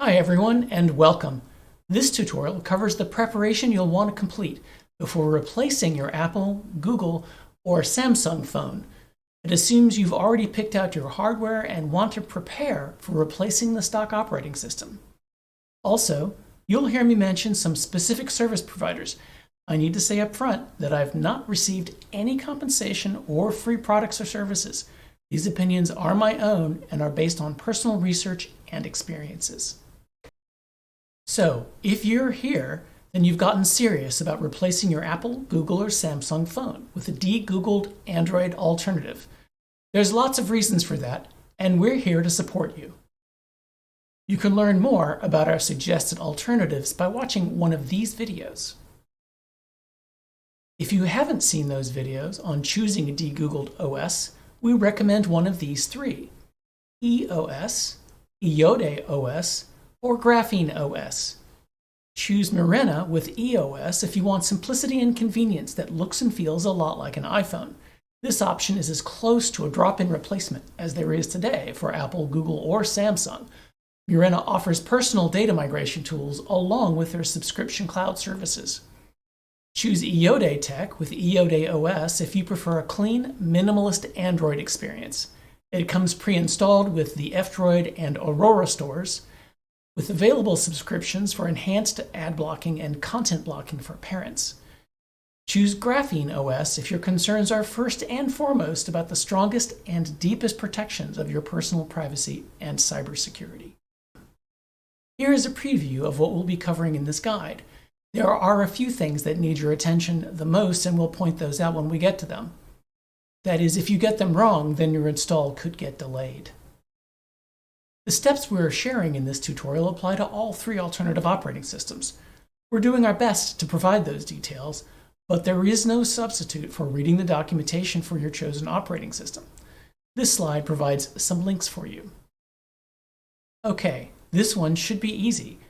Hi everyone and welcome. This tutorial covers the preparation you'll want to complete before replacing your Apple, Google, or Samsung phone. It assumes you've already picked out your hardware and want to prepare for replacing the stock operating system. Also, you'll hear me mention some specific service providers. I need to say up front that I've not received any compensation or free products or services. These opinions are my own and are based on personal research and experiences. So, if you're here, then you've gotten serious about replacing your Apple, Google, or Samsung phone with a de-Googled Android alternative. There's lots of reasons for that, and we're here to support you. You can learn more about our suggested alternatives by watching one of these videos. If you haven't seen those videos on choosing a de-Googled OS, we recommend one of these three: EOS, IODE OS, or Graphene OS. Choose Murena with EOS if you want simplicity and convenience that looks and feels a lot like an iPhone. This option is as close to a drop-in replacement as there is today for Apple, Google, or Samsung. Murena offers personal data migration tools along with their subscription cloud services. Choose IODE Tech with IODE OS if you prefer a clean, minimalist Android experience. It comes pre-installed with the F-Droid and Aurora stores, with available subscriptions for enhanced ad blocking and content blocking for parents. Choose Graphene OS if your concerns are first and foremost about the strongest and deepest protections of your personal privacy and cybersecurity. Here is a preview of what we'll be covering in this guide. There are a few things that need your attention the most, and we'll point those out when we get to them. That is, if you get them wrong, then your install could get delayed. The steps we're sharing in this tutorial apply to all three alternative operating systems. We're doing our best to provide those details, but there is no substitute for reading the documentation for your chosen operating system. This slide provides some links for you. Okay, this one should be easy.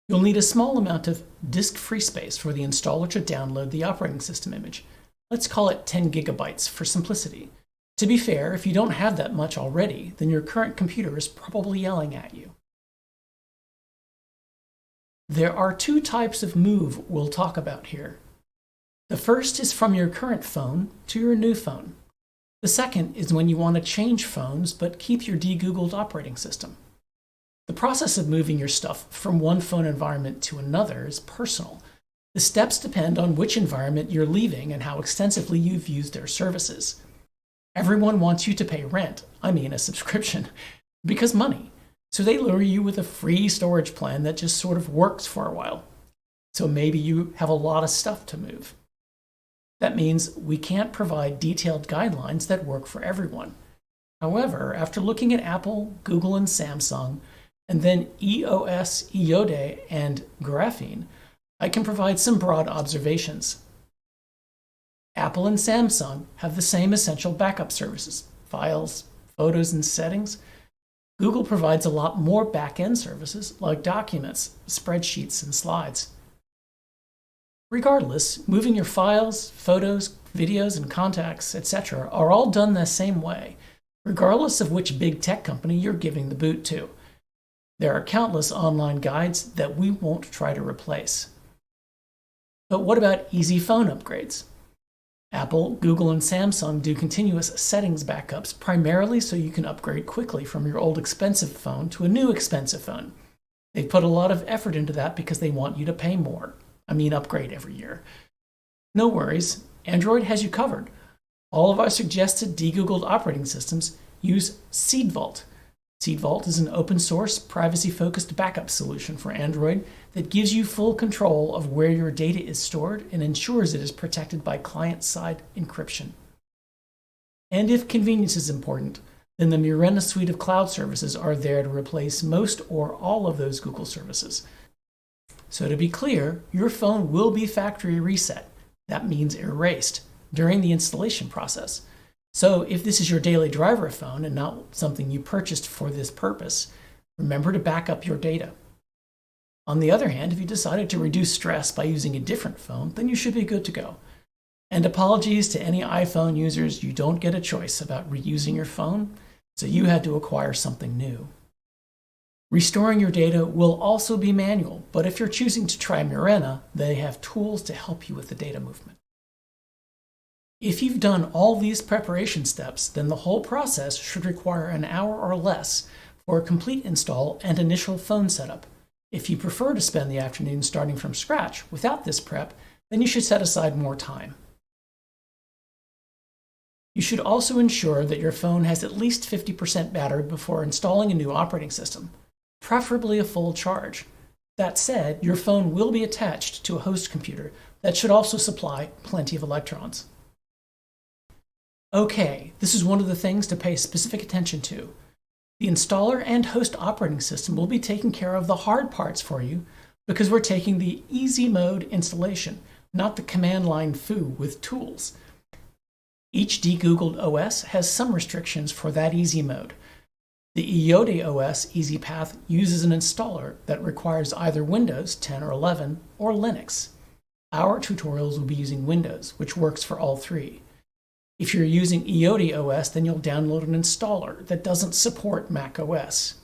You'll need a small amount of disk-free space for the installer to download the operating system image. Let's call it 10 gigabytes for simplicity. To be fair, if you don't have that much already, then your current computer is probably yelling at you. There are two types of move we'll talk about here. The first is from your current phone to your new phone. The second is when you want to change phones but keep your de-Googled operating system. The process of moving your stuff from one phone environment to another is personal. The steps depend on which environment you're leaving and how extensively you've used their services. Everyone wants you to pay rent, a subscription, because money. So they lure you with a free storage plan that just sort of works for a while. So maybe you have a lot of stuff to move. That means we can't provide detailed guidelines that work for everyone. However, after looking at Apple, Google, and Samsung, and then EOS, IODE, and Graphene, I can provide some broad observations. Apple and Samsung have the same essential backup services: files, photos, and settings. Google provides a lot more back-end services like documents, spreadsheets, and slides. Regardless, moving your files, photos, videos, and contacts, etc. are all done the same way, regardless of which big tech company you're giving the boot to. There are countless online guides that we won't try to replace. But what about easy phone upgrades? Apple, Google, and Samsung do continuous settings backups primarily so you can upgrade quickly from your old expensive phone to a new expensive phone. They've put a lot of effort into that because they want you to pay more. Upgrade every year. No worries, Android has you covered. All of our suggested de-Googled operating systems use SeedVault. SeedVault is an open-source, privacy-focused backup solution for Android that gives you full control of where your data is stored and ensures it is protected by client-side encryption. And if convenience is important, then the Murena suite of cloud services are there to replace most or all of those Google services. So to be clear, your phone will be factory reset. That means erased during the installation process. So if this is your daily driver phone and not something you purchased for this purpose, remember to back up your data. On the other hand, if you decided to reduce stress by using a different phone, then you should be good to go. And apologies to any iPhone users, you don't get a choice about reusing your phone, so you had to acquire something new. Restoring your data will also be manual, but if you're choosing to try Murena, they have tools to help you with the data movement. If you've done all these preparation steps, then the whole process should require an hour or less for a complete install and initial phone setup. If you prefer to spend the afternoon starting from scratch without this prep, then you should set aside more time. You should also ensure that your phone has at least 50% battery before installing a new operating system, preferably a full charge. That said, your phone will be attached to a host computer that should also supply plenty of electrons. Okay, this is one of the things to pay specific attention to. The installer and host operating system will be taking care of the hard parts for you because we're taking the easy mode installation, not the command line foo with tools. Each degoogled OS has some restrictions for that easy mode. The ICYMI OS Easy Path uses an installer that requires either Windows 10 or 11 or Linux. Our tutorials will be using Windows, which works for all three. If you're using ICYMI OS, then you'll download an installer that doesn't support Mac OS.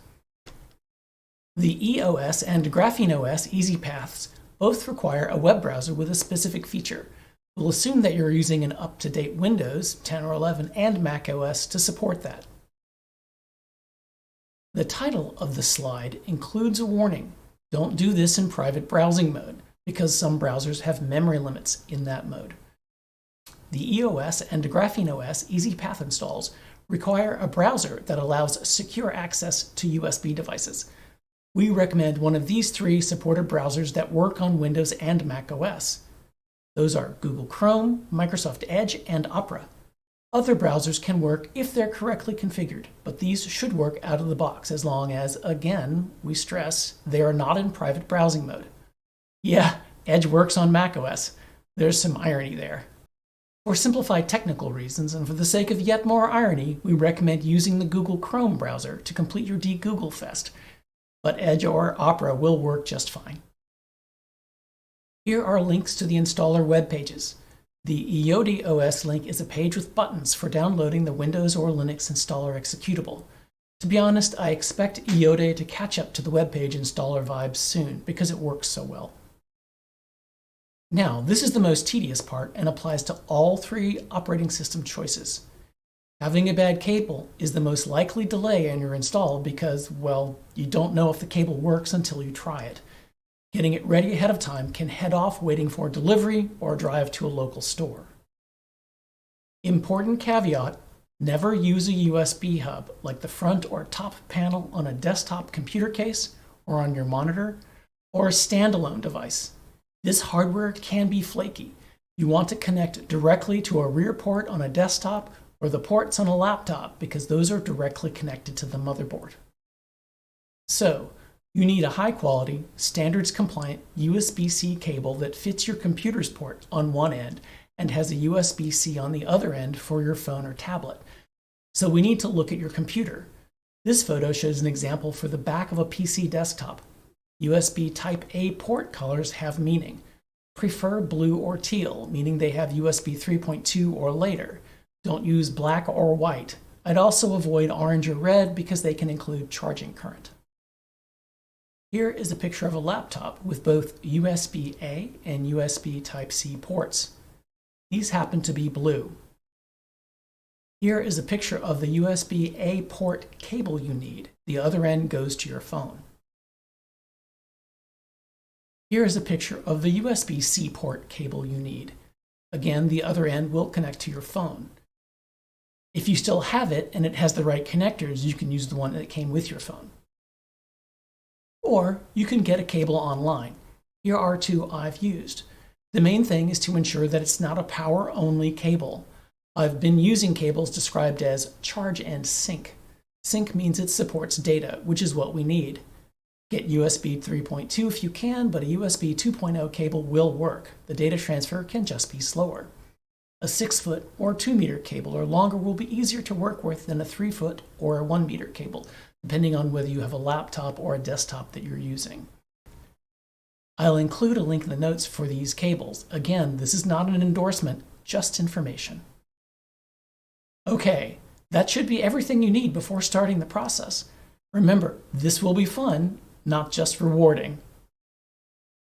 The EOS and Graphene OS Easy Paths both require a web browser with a specific feature. We'll assume that you're using an up-to-date Windows 10 or 11 and Mac OS to support that. The title of the slide includes a warning. Don't do this in private browsing mode, because some browsers have memory limits in that mode. The EOS and Graphene OS Easy Path installs require a browser that allows secure access to USB devices. We recommend one of these three supported browsers that work on Windows and Mac OS. Those are Google Chrome, Microsoft Edge, and Opera. Other browsers can work if they're correctly configured, but these should work out of the box as long as, again, we stress, they are not in private browsing mode. Yeah, Edge works on Mac OS. There's some irony there. For simplified technical reasons, and for the sake of yet more irony, we recommend using the Google Chrome browser to complete your degoogle fest, but Edge or Opera will work just fine. Here are links to the installer web pages. The ICYMI OS link is a page with buttons for downloading the Windows or Linux installer executable. To be honest, I expect ICYMI to catch up to the web page installer vibes soon because it works so well. Now, this is the most tedious part and applies to all three operating system choices. Having a bad cable is the most likely delay in your install because, well, you don't know if the cable works until you try it. Getting it ready ahead of time can head off waiting for delivery or drive to a local store. Important caveat, never use a USB hub like the front or top panel on a desktop computer case or on your monitor or a standalone device. This hardware can be flaky. You want to connect directly to a rear port on a desktop or the ports on a laptop because those are directly connected to the motherboard. So, you need a high-quality, standards-compliant USB-C cable that fits your computer's port on one end and has a USB-C on the other end for your phone or tablet. So we need to look at your computer. This photo shows an example for the back of a PC desktop. USB Type-A port colors have meaning. Prefer blue or teal, meaning they have USB 3.2 or later. Don't use black or white. I'd also avoid orange or red because they can include charging current. Here is a picture of a laptop with both USB-A and USB Type-C ports. These happen to be blue. Here is a picture of the USB-A port cable you need. The other end goes to your phone. Here is a picture of the USB-C port cable you need. Again, the other end will connect to your phone. If you still have it and it has the right connectors, you can use the one that came with your phone. Or you can get a cable online. Here are two I've used. The main thing is to ensure that it's not a power-only cable. I've been using cables described as charge and sync. Sync means it supports data, which is what we need. Get USB 3.2 if you can, but a USB 2.0 cable will work. The data transfer can just be slower. A 6-foot or 2-meter cable or longer will be easier to work with than a 3-foot or a 1-meter cable, depending on whether you have a laptop or a desktop that you're using. I'll include a link in the notes for these cables. Again, this is not an endorsement, just information. Okay, that should be everything you need before starting the process. Remember, this will be fun, not just rewarding.